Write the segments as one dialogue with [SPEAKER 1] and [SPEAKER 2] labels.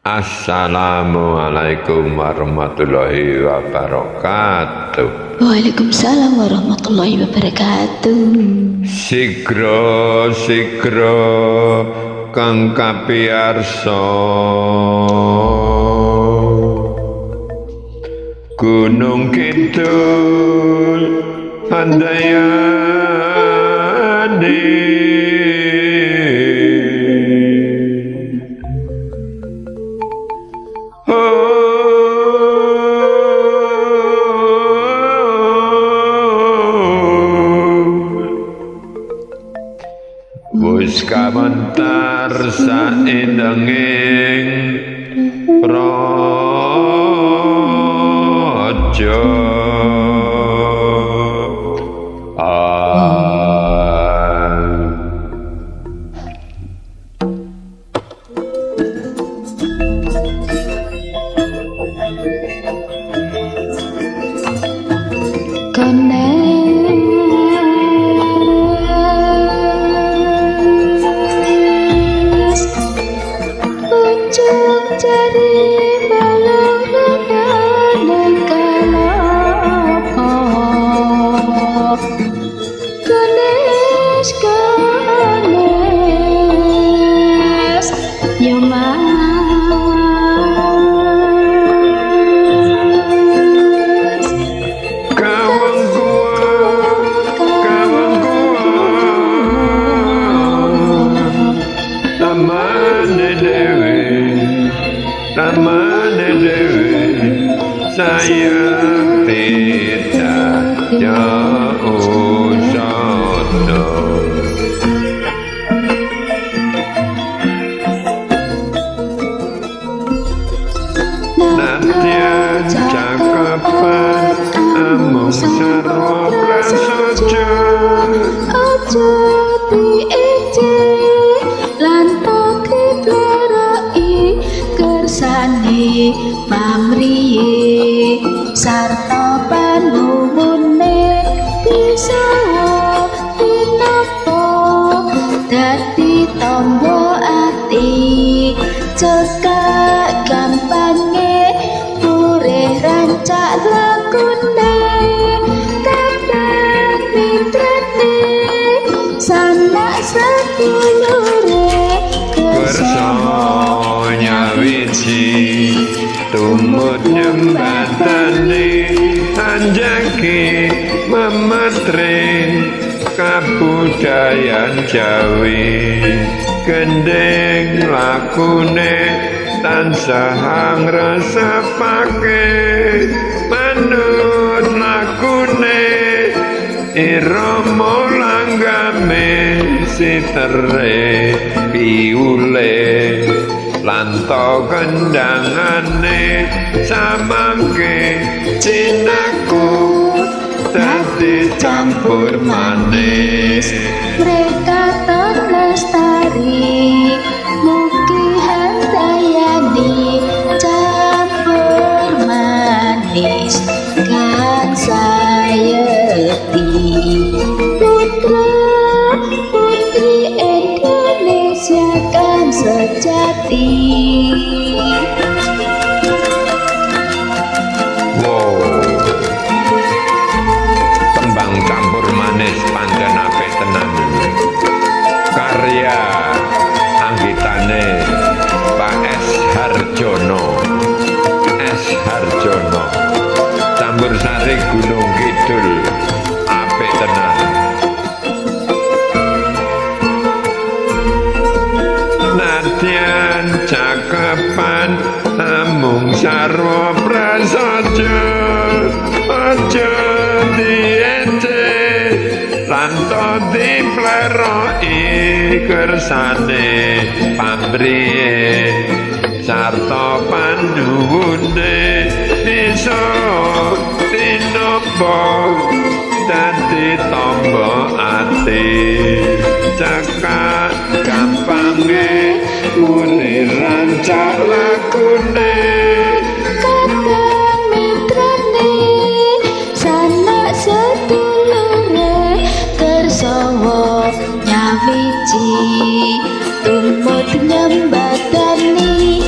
[SPEAKER 1] Assalamualaikum warahmatullahi wabarakatuh.
[SPEAKER 2] Waalaikumsalam warahmatullahi wabarakatuh.
[SPEAKER 1] Sigra kang kapiyarsa Gunung Kidul Handayani wis kawentar saendenging praja saya tidak jauh sono nadyan cakapan amung sarwa prasaja
[SPEAKER 2] aja diece lan pokiplerai kersane pamriye sarta panuwune bisa tinapa dadi tamba ati cekak gampange purih rancak lakune kadang mitrane sanak sedulure
[SPEAKER 1] kersa nyawiji tumut nyembatane anjaki memetring kabudayan Jawi gendeng lakune tansah ngresepake manut lakune irama langgame sitere piule lanto kendangane samangke cinaku dadi campur manis
[SPEAKER 2] mereka terlestari mugi handayani campur manis kan sayeti putra putri Indonesia kan sejati.
[SPEAKER 1] Wow, tembang campur manis pancen apik tenan. Karya anggitane Pak S. Harjono. Campur sari Gunung Kidul apik tenan. Nadyan cakepan amung sarwa prasaja aja diece lan to dipleroki kersane pamriye sarta panduwune bisa tinapa dadi tamba ati cekak gampange muni rancak lakune
[SPEAKER 2] kadang mitrane sanak sedulure kersawa nyawiji tumut nyembatani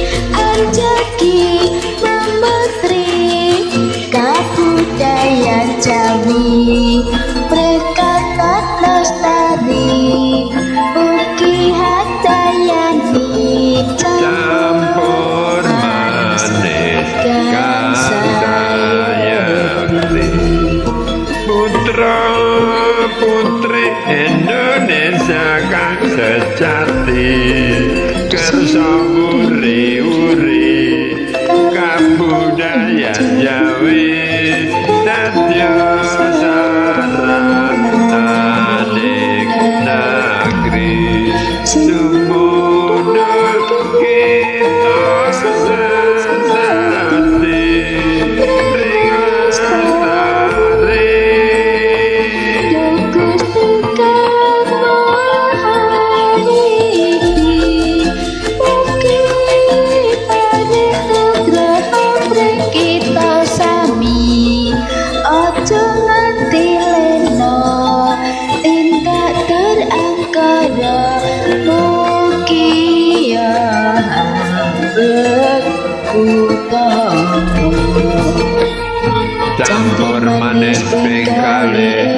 [SPEAKER 1] Campur manis ping kalih